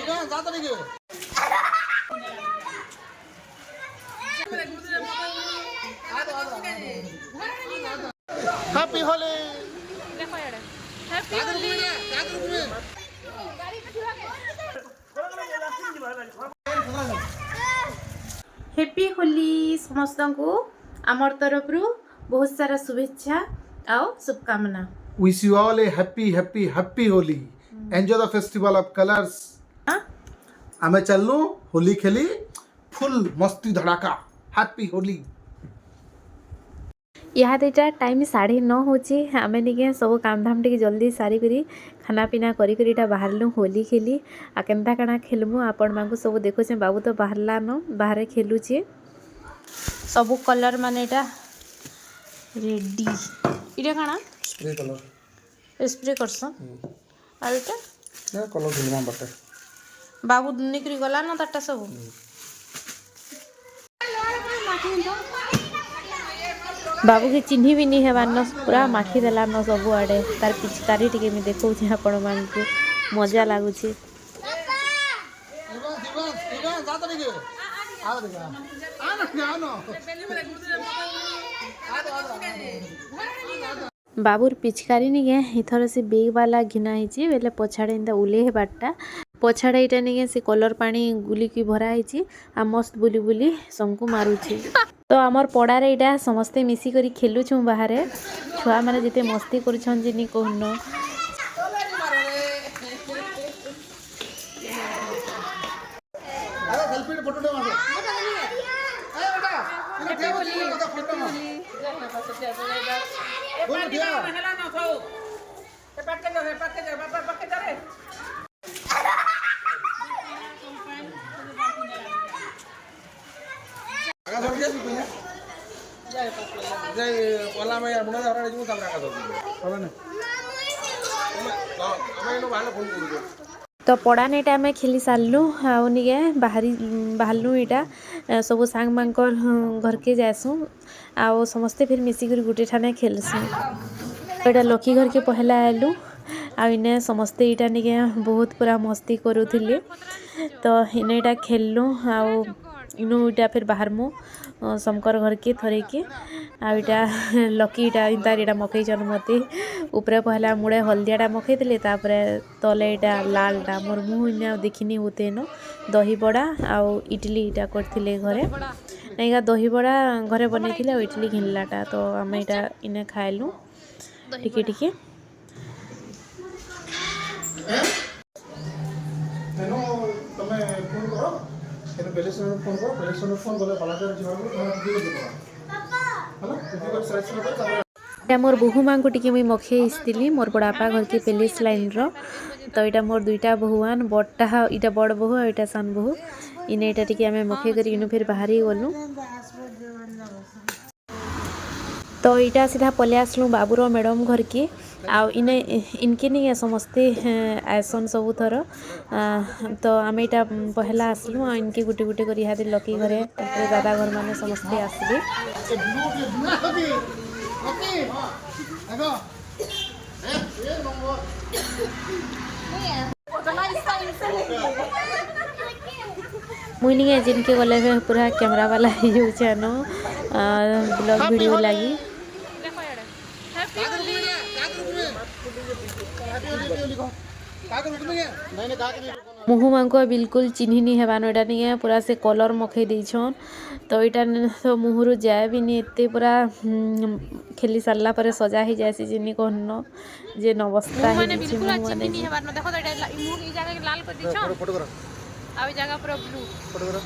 Happy Holi happy Holi happy Holi समस्त को आमर तरफ बहुत सारा शुभेच्छा और शुभकामना। Wish you all A happy happy happy Holi enjoy the festival of colours. आमे चलनु होली खेली फुल मस्ती धड़ाका हैप्पी होली। यहाँ दुटा टाइम 9:30 होची आमे निके सब काम धाम टिके जल्दी सारी करी खाना पीना करी करीटा बाहरलु होली खेली आ केनता काना खेलमु आपण मांको सब देखो छे। बाबू तो बाहरला न बाहर खेलु छे सब कलर माने एटा रेडी इटा काना स्प्रे कलर स्प्रे करसन आ एटा ना कलर धुलमा बटे बाबू निकरी गला न ताटा सब बाबू के चिन्ही भी नहीं हेबार न पूरा माखी देला न सब आड़े तार पिचकारी टिके मी देखौ छी आपण मान को मजा लागु छी। बाबूर पिचकारी निके इथर से बेग वाला घिना हिची बेले पछाड़े इंदा उले हे बाटा पछाड़े इटा निके से कलर पानी गुली की भरा हिची आ मस्त बुली बुली संकु मारुची। तो आमर पड़ार इटा समस्ते मिसी करी खेलु छु बाहरे छुआ माने जेते मस्ती करूछन जिनी कहन तो पड़ा नेटा आम खेली सारू आगे बाहरलु इटा सब सांग मांक घर के जासु आ समस्ते फिर मिसिक गोटे ठाने खेलसु। इटा लकी घर के पहला आलु आने समस्ते इटा निके बहुत पूरा मस्ती करूथिले तो इने इटा खेललु इनु इटा फिर बाहरमु शंकर घर के थरे के आटा लकी इटा इंतार इटा मकई चन मते ऊपर पहला मुड़े हल्दियाटा मकई देले तापरे तले इटा लालटा मोर मुह इना देखिनी होते न दही बड़ा आउ इडली इटा करथिले घरे नाइका दही बड़ा घरे बनैथिले आ इडली घिनलाटा तो आमे इटा इने खाइलु टिके टिके। हेलो तमे फोन करो एनो बेलेसन फोन करो बेलेसन फोन गले बालाकर जीवाबो तमे दियो देबो हला दियो साइज कर मोर बहु माँ को टिके मुई मखे इस्तिली मोर बड़ापा घर के पेलिस लाइन रो तो इटा मोर दुईटा बहुआन बड़टा इटा बड़ बहु और इटा सान बहु इने इटा टिके आमे मखे करी इनु फिर बाहरी गलु तो इटा सीधा पले आसलु बाबूर मैडम घर के आउ इने इनके नहीं समस्ते आसन सब थर तो आम इटा पहला आसलु आ इनके गुटे गुटे कर इहादे लकी घरे दादा घर माने समस्ते आसले मुई नहीं जिनके गले पूरा कैमरा वाला हो जानो ब्लॉग वीडियो लगी मुहु मांको बिल्कुल चिन्ही नहीं हेबान एटा नहीं पूरा से कलर मखे देछन तो इटा तो मुहरु जाए भी नहीं एते पूरा खेली सारला पर सजा ही जायसी जिनी कहन जे नवस्था है बिल्कुल चिन्ही नहीं हेबान देखो तो एटा मुह ई जगह लाल कर देछन फोटो करो आ जगह पूरा ब्लू फोटो करो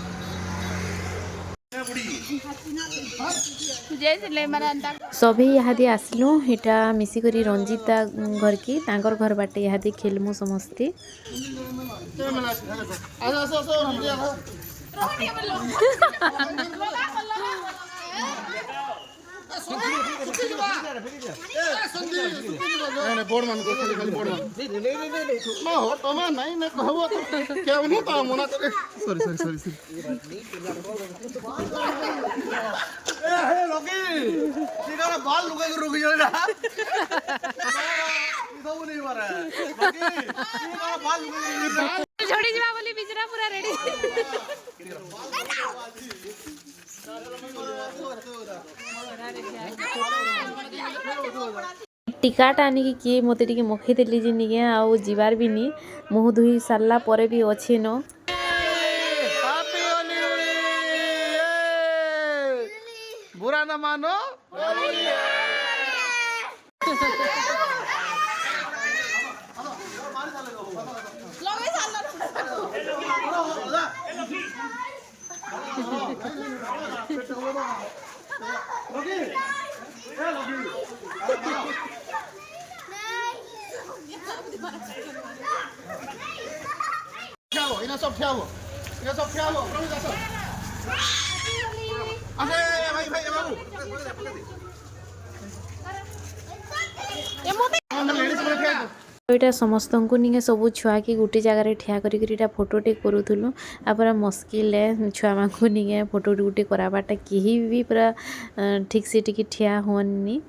सभी यहाँ आसलु इटा मिसिकरी रंजिता घर की तांकर घर बाटे यहाँ खेलमु समस्ते बोर्ड मान को खाली बोर्ड मान ना हो तो मैं नहीं ना कहबो तो क्या नहीं तो मना करे सॉरी ए हे लोकी तेरा बाल लुका के रुक जा ना इधर नहीं मारा लोकी तेरा बाल लुका के झड़ी जिबा बोली बिजरा पूरा रेडी टिकाटा आनिकी किए मते टिके मखई देली जे निके आउ जिबार भी नी मुह धुई सारला परे भी अछि न हैप्पी होली बुरा ना मानो इना सब ठाओ अरे भाई बाबू एटा समस्त को निके सब छुआ की गोटे जगह ठिया करी फोटोटे करूँ पूरा मुस्किल छुआ मान को निके फोटो गोटे कराबाटा कहीं भी पूरा ठीक से टिके ठिया होनी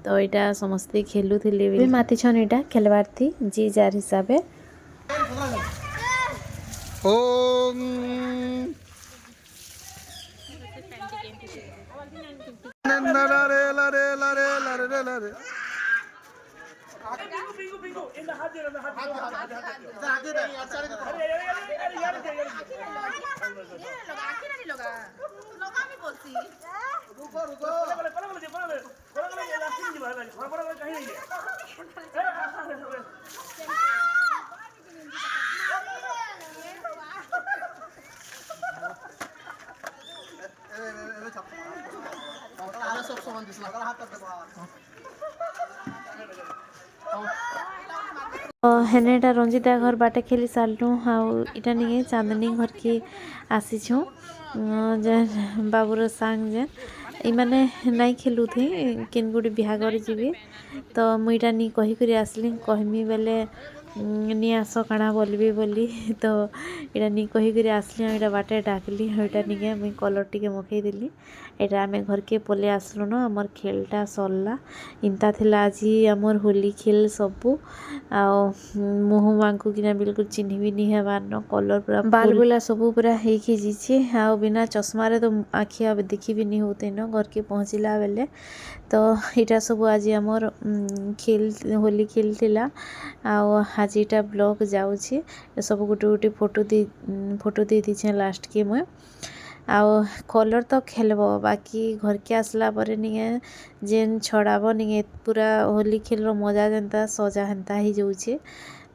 तो यहाँ समस्ते खेलुले माति छन यहाँ खेलबार थी जी जार हिसाब ओम लरे लरे लरे लरे लरे हेनेटा रंजिता घर बाटे खेली सारू हाँ इटा नहीं चांदनी घर की आसीछूँ जे बाबूर सांग जे इमाने नहीं खेलु थे किन गुड़ी बिहागर जीवी तो मुईटा नहीं कही करी आसली कहमी बेले नहीं आस काना बोलबी बोली तो यहाँ नहीं कही करी आसली यहाँ बाटे डाकली यहाँ नहीं मुई कलर टिके मकई देली यहाँ आम घर के पले आसलु न आमर खेलटा सरला इंता थिला आज आमर होली खेल सबू आ मुँह मांकू किना बिल्कुल चिन्ह भी नहीं हेबार न कलर पूरा बाल बुला सबू पूरा होके जीचे आ बिना चश्मा तो आखि अब देखी भी नहीं होते न घर के पहुँचला बेले तो यहाँ सब आज आमर खेल होली खेल थिला आज यहाँ ब्लॉग जाऊँगी सब गोटे गोटे फोटो दे दीछे लास्ट के मुझे आउ कलर तो खेलब बाकी घर के आसला पर नहीं जेन छड़ाब नहीं पूरा होली खेल मजा जेनता सजा हेन्ता ही जाऊँचे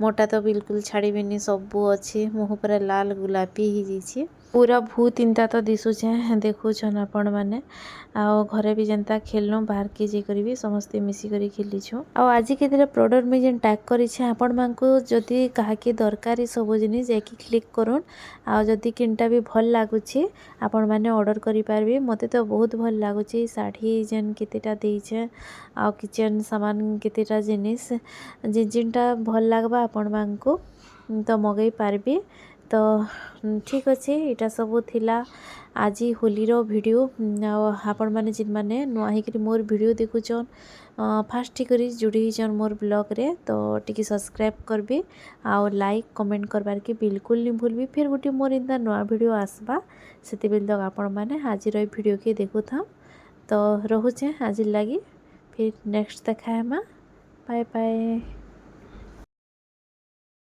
मोटा तो बिल्कुल छाड़बेनि सबू अच्छे मुँह पूरा लाल गुलापी ही जाइए पूरा भूत इंता तो दिशुचे देखुन आपण मैंने आओ घरे भी जनता खेलनु बाहर के जे करी समस्ते मिसिक खेलीछू आज के दिन प्रोडक्ट में जेन टैग करी आपण मानकु जदि कहाके दरकार सब जिनिस जाकि क्लिक करूँ आदि किनटा भी भल लगुचे आपण मैंने ऑर्डर करि पारबे मते तो बहुत भल लगुचे साड़ी जेन केतेटा देइछे आ किचन सामान केतेटा जिनिस जिनटा भल लगबा आपण मानकु तो मगई पारबे तो ठीक अच्छे यहाँ सब थिला आज होली वीडियो आपण मैंने जिन मैंने नुआ होकर मोर वीडियो देखुचन फास्ट करी जुड़ी होचन मोर ब्लॉग रे तो टिके सब्सक्राइब करबे आउ लाइक कमेंट करबार के बिल्कुल नहीं भूलबी फिर गोटे मोर इंदा नुआ वीडियो आसबा से बेल तक आपण मैंने आज वीडियो के देखु था तो रोचे आज लगी फिर नेक्स्ट देखा बाय बाय।